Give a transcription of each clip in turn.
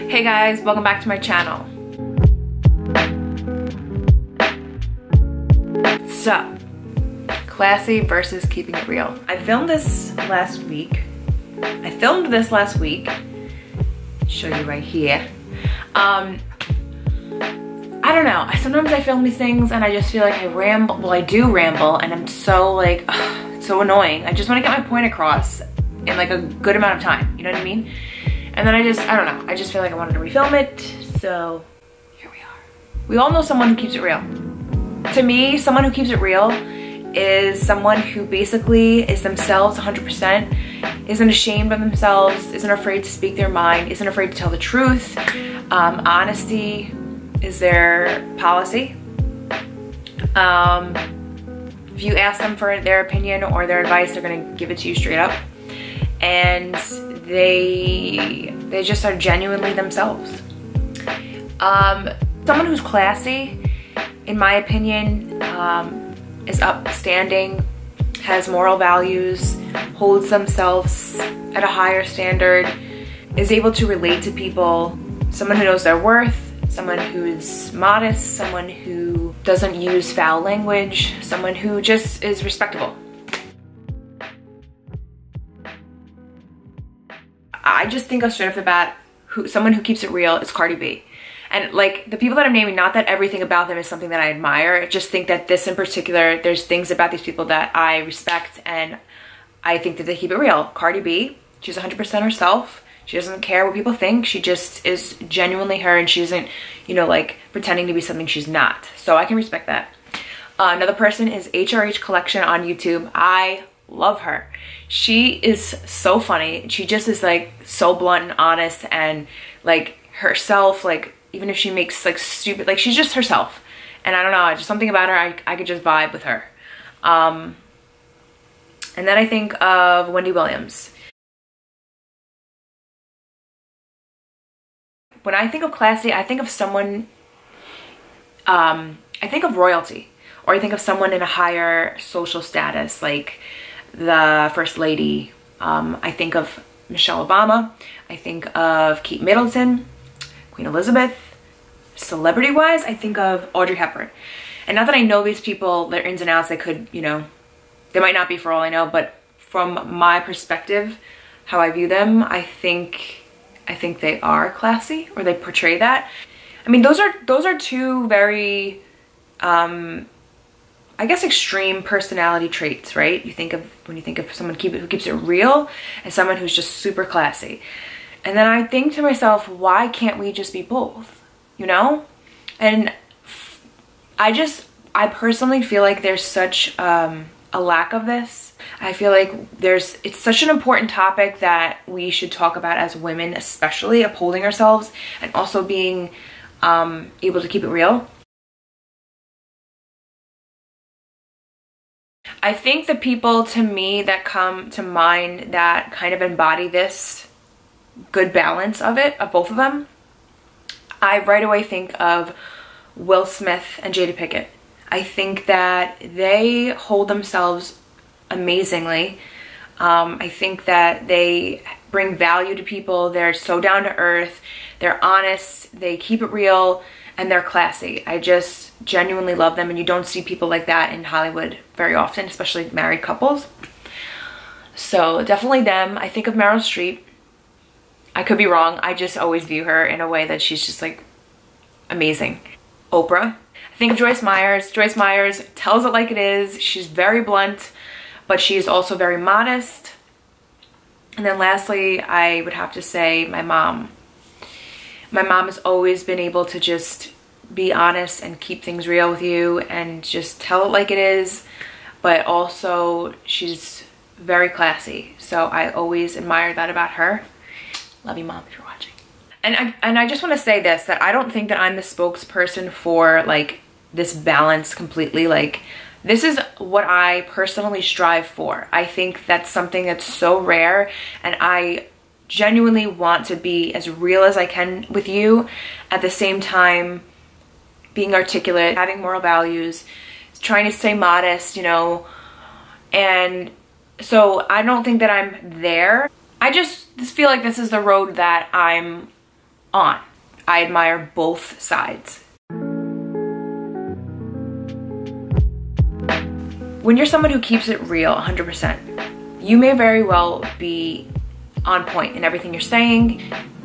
Hey guys, welcome back to my channel. So, classy versus keeping it real. I filmed this last week. Show you right here. I don't know. Sometimes I film these things and I just feel like I ramble. Well, I do ramble, and I'm so like, it's so annoying. I just want to get my point across in like a good amount of time. You know what I mean? And then I don't know. I just feel like I wanted to refilm it. So here we are. We all know someone who keeps it real. To me, someone who keeps it real is someone who basically is themselves 100%, isn't ashamed of themselves, isn't afraid to speak their mind, isn't afraid to tell the truth. Honesty is their policy. If you ask them for their opinion or their advice, they're gonna give it to you straight up. And they just are genuinely themselves. Someone who's classy, in my opinion, is upstanding, has moral values, holds themselves at a higher standard, is able to relate to people, someone who knows their worth, someone who's modest, someone who doesn't use foul language, someone who just is respectable. I just think of straight off the bat, someone who keeps it real is Cardi B. And like the people that I'm naming, not that everything about them is something that I admire, I just think that this in particular, there's things about these people that I respect and I think that they keep it real. Cardi B, she's 100% herself. She doesn't care what people think. She just is genuinely her, and she isn't, you know, like pretending to be something she's not. So I can respect that. Another person is HRH Collection on YouTube. I love her. She is so funny. She just is like so blunt and honest and like herself, like even if she makes like stupid, like she's just herself. And I don't know, just something about her, I could just vibe with her. And then I think of Wendy Williams. When I think of classy, I think of someone, I think of royalty, or I think of someone in a higher social status, like the First Lady. I think of Michelle Obama. I think of Kate Middleton, Queen Elizabeth. Celebrity-wise, I think of Audrey Hepburn. And not that I know these people, their ins and outs, they could, you know, they might not be for all I know, but from my perspective, how I view them, I think they are classy, or they portray that. I mean, those are two very, I guess, extreme personality traits, right? When you think of someone who keeps it real and someone who's just super classy. And then I think to myself, why can't we just be both? You know? And I personally feel like there's such a lack of this. I feel like it's such an important topic that we should talk about as women, especially upholding ourselves and also being able to keep it real. I think the people to me that come to mind that kind of embody this good balance of both of them, I right away think of Will Smith and Jada Pinkett. I think that they hold themselves amazingly. I think that they bring value to people. They're so down to earth. They're honest. They keep it real, and they're classy. I just genuinely love them, and you don't see people like that in Hollywood very often, especially married couples. So definitely them. I think of Meryl Streep. I could be wrong. I just always view her in a way that she's just like amazing. Oprah. I think of Joyce Myers. Joyce Myers tells it like it is. She's very blunt, but she's also very modest. And then lastly, I would have to say my mom. My mom has always been able to just be honest and keep things real with you and just tell it like it is, but also she's very classy. So I always admire that about her. Love you, Mom, if you're watching. And I just want to say this, that I don't think that I'm the spokesperson for like this balance completely. Like, this is what I personally strive for. I think that's something that's so rare, and I genuinely want to be as real as I can with you, at the same time being articulate, having moral values, trying to stay modest, you know. And so I don't think that I'm there. I just feel like this is the road that I'm on. I admire both sides. When you're someone who keeps it real 100%, you may very well be on point in everything you're saying.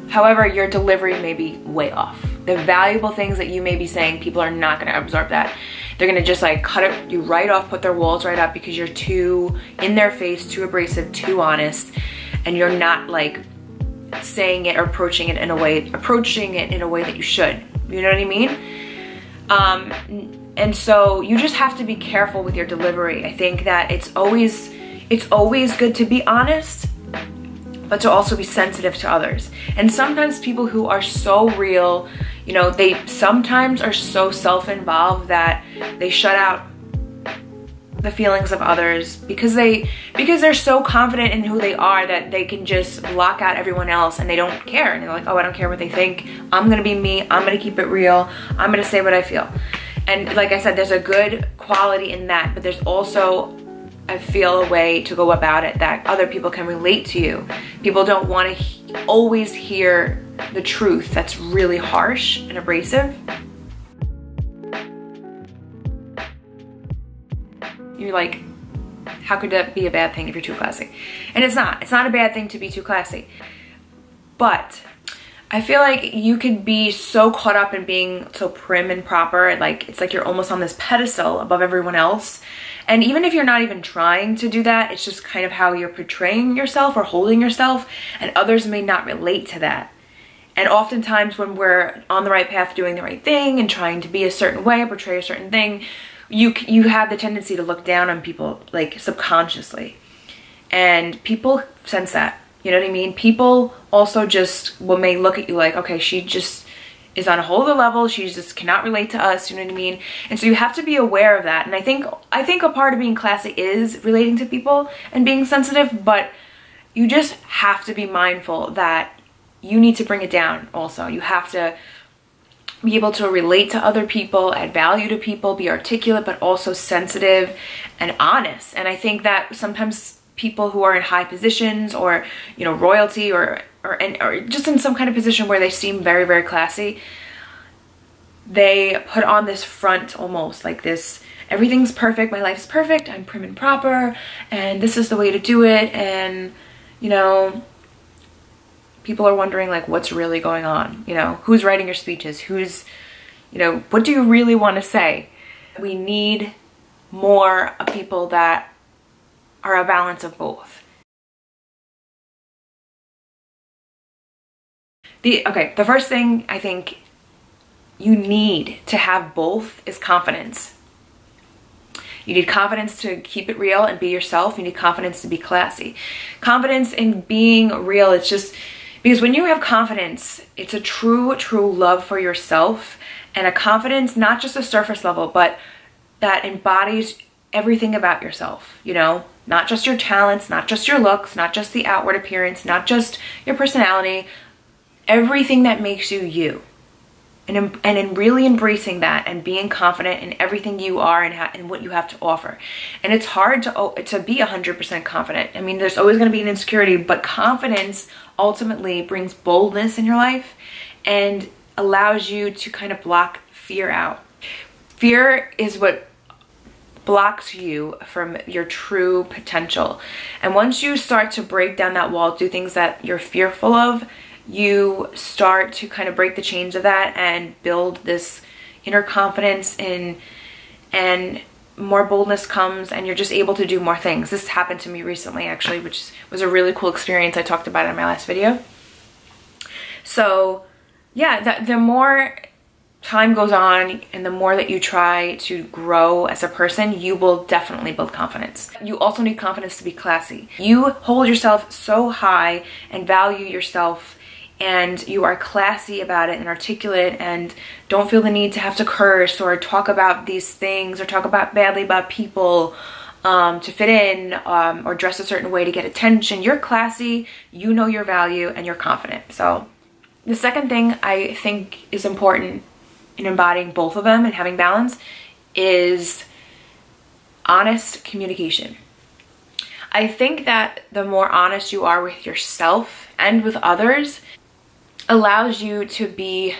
However, your delivery may be way off. The valuable things that you may be saying, people are not gonna absorb that. They're gonna just like cut you right off, put their walls right up because you're too in their face, too abrasive, too honest, and you're not like saying it or approaching it in a way that you should. You know what I mean? And so you just have to be careful with your delivery. I think that it's always good to be honest, but to also be sensitive to others. And sometimes people who are so real, you know, they sometimes are so self-involved that they shut out the feelings of others because they're so confident in who they are that they can just block out everyone else and they don't care. And they're like, oh, I don't care what they think. I'm gonna be me. I'm gonna keep it real. I'm gonna say what I feel. And like I said, there's a good quality in that, but there's also, I feel, a way to go about it that other people can relate to you. People don't want to always hear the truth that's really harsh and abrasive. You're like, how could that be a bad thing if you're too classy? And it's not. It's not a bad thing to be too classy. But I feel like you could be so caught up in being so prim and proper, like it's like you're almost on this pedestal above everyone else. And even if you're not even trying to do that, it's just kind of how you're portraying yourself or holding yourself, and others may not relate to that. And oftentimes when we're on the right path, doing the right thing and trying to be a certain way, portray a certain thing, you have the tendency to look down on people like subconsciously. And people sense that. You know what I mean? People also just may look at you like, okay, she just is on a whole other level. She just cannot relate to us. You know what I mean? And so you have to be aware of that. And I think a part of being classy is relating to people and being sensitive, but you just have to be mindful that you need to bring it down also. You have to be able to relate to other people, add value to people, be articulate, but also sensitive and honest. And I think that sometimes people who are in high positions or, you know, royalty or just in some kind of position where they seem very, very classy, they put on this front almost like this, everything's perfect, my life's perfect, I'm prim and proper, and this is the way to do it. And, you know, people are wondering like, what's really going on? You know, who's writing your speeches? Who's, you know, what do you really want to say? We need more of people that are a balance of both. The first thing I think you need to have both is confidence. You need confidence to keep it real and be yourself. You need confidence to be classy. Confidence in being real, it's just because when you have confidence, it's a true love for yourself, and a confidence not just a surface level, but that embodies everything about yourself, you know? Not just your talents, not just your looks, not just the outward appearance, not just your personality, everything that makes you you. And in really embracing that and being confident in everything you are and what you have to offer. And it's hard to be 100% confident. I mean, there's always going to be an insecurity, but confidence ultimately brings boldness in your life and allows you to kind of block fear out. Fear is what blocks you from your true potential. And once you start to break down that wall, do things that you're fearful of, you start to kind of break the chains of that and build this inner confidence and more boldness comes, and you're just able to do more things. This happened to me recently actually, which was a really cool experience. I talked about it in my last video. So yeah, the more time goes on and the more that you try to grow as a person, you will definitely build confidence. You also need confidence to be classy. You hold yourself so high and value yourself, and you are classy about it and articulate and don't feel the need to have to curse or talk about these things or talk about badly about people to fit in or dress a certain way to get attention. You're classy, you know your value, and you're confident. So the second thing I think is important in embodying both of them and having balance is honest communication. I think that the more honest you are with yourself and with others, allows you to be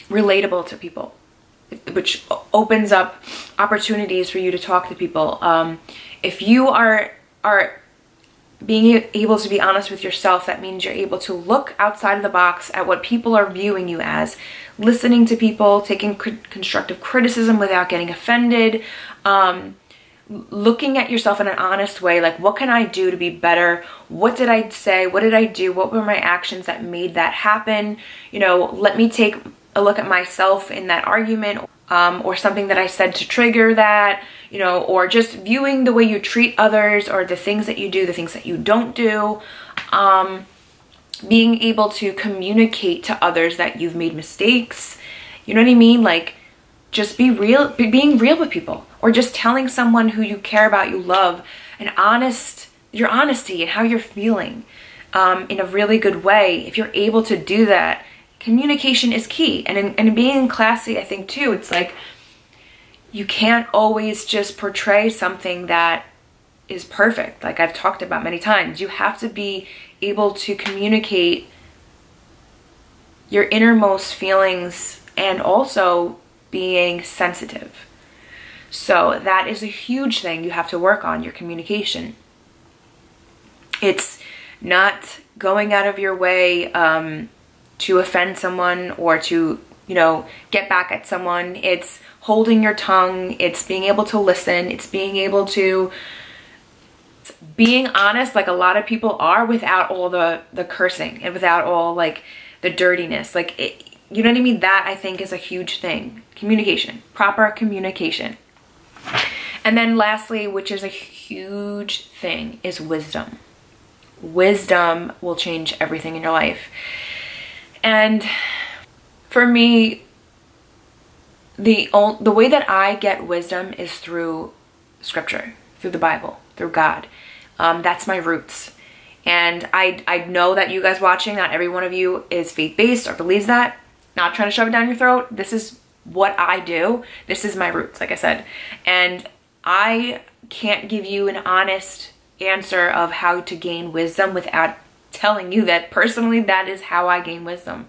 relatable to people, which opens up opportunities for you to talk to people. If you are being able to be honest with yourself, that means you're able to look outside of the box at what people are viewing you as, listening to people, taking constructive criticism without getting offended, looking at yourself in an honest way, like, what can I do to be better? What did I say? What did I do? What were my actions that made that happen? You know, let me take a look at myself in that argument, or something that I said to trigger that, you know, or just viewing the way you treat others, or the things that you do, the things that you don't do. Being able to communicate to others that you've made mistakes. You know what I mean? Like, just being real with people, or just telling someone who you care about, you love, your honesty and how you're feeling, in a really good way. If you're able to do that, communication is key. And in being classy, I think too, it's like, you can't always just portray something that is perfect. Like I've talked about many times, you have to be able to communicate your innermost feelings, and also being sensitive. So that is a huge thing you have to work on, your communication. It's not going out of your way to offend someone, or to, you know, get back at someone. It's holding your tongue. It's being able to listen. It's being able to being honest, like a lot of people are, without all the cursing and without all like the dirtiness. Like, you know what I mean? That I think is a huge thing. Communication, proper communication. And then lastly, which is a huge thing, is wisdom. Wisdom will change everything in your life. And for me, the way that I get wisdom is through scripture, through the Bible, through God. That's my roots. And I know that you guys watching, not every one of you is faith-based or believes that. Not trying to shove it down your throat. This is what I do. This is my roots, like I said. And I can't give you an honest answer of how to gain wisdom without telling you that personally that is how I gain wisdom.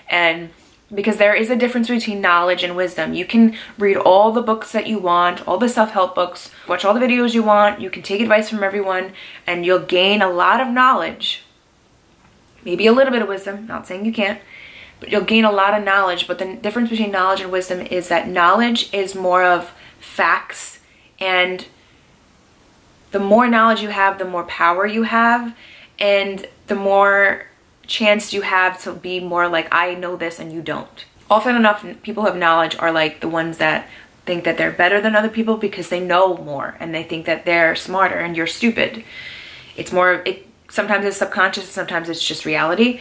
And because there is a difference between knowledge and wisdom. You can read all the books that you want, all the self-help books, watch all the videos you want, you can take advice from everyone, and you'll gain a lot of knowledge, maybe a little bit of wisdom, not saying you can't, but you'll gain a lot of knowledge. But the difference between knowledge and wisdom is that knowledge is more of facts, and the more knowledge you have, the more power you have, and the more chance you have to be more like, I know this and you don't. Often enough, people who have knowledge are like the ones that think that they're better than other people because they know more, and they think that they're smarter and you're stupid. It's more, sometimes it's subconscious, sometimes it's just reality.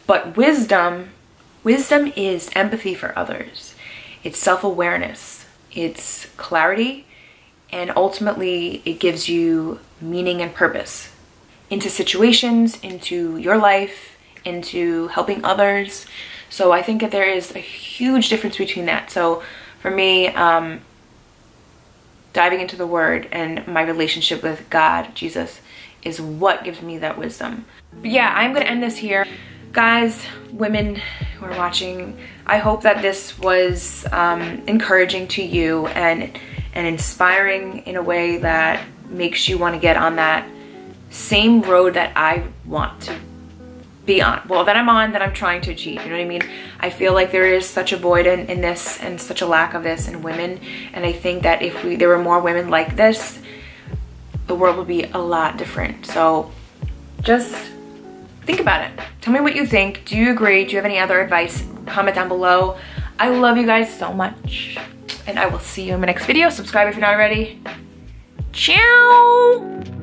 But wisdom is empathy for others. It's self-awareness. It's clarity. And ultimately, it gives you meaning and purpose into situations, into your life, into helping others. So I think that there is a huge difference between that. So for me, diving into the Word and my relationship with God, Jesus, is what gives me that wisdom. But yeah, I'm gonna end this here. Guys, women who are watching, I hope that this was encouraging to you and inspiring in a way that makes you want to get on that same road that I want to be on. Well, that I'm on, that I'm trying to achieve. You know what I mean? I feel like there is such a void in this, and such a lack of this in women. And I think that if there were more women like this, the world would be a lot different. So just think about it. Tell me what you think. Do you agree? Do you have any other advice? Comment down below. I love you guys so much. And I will see you in my next video. Subscribe if you're not already. Ciao!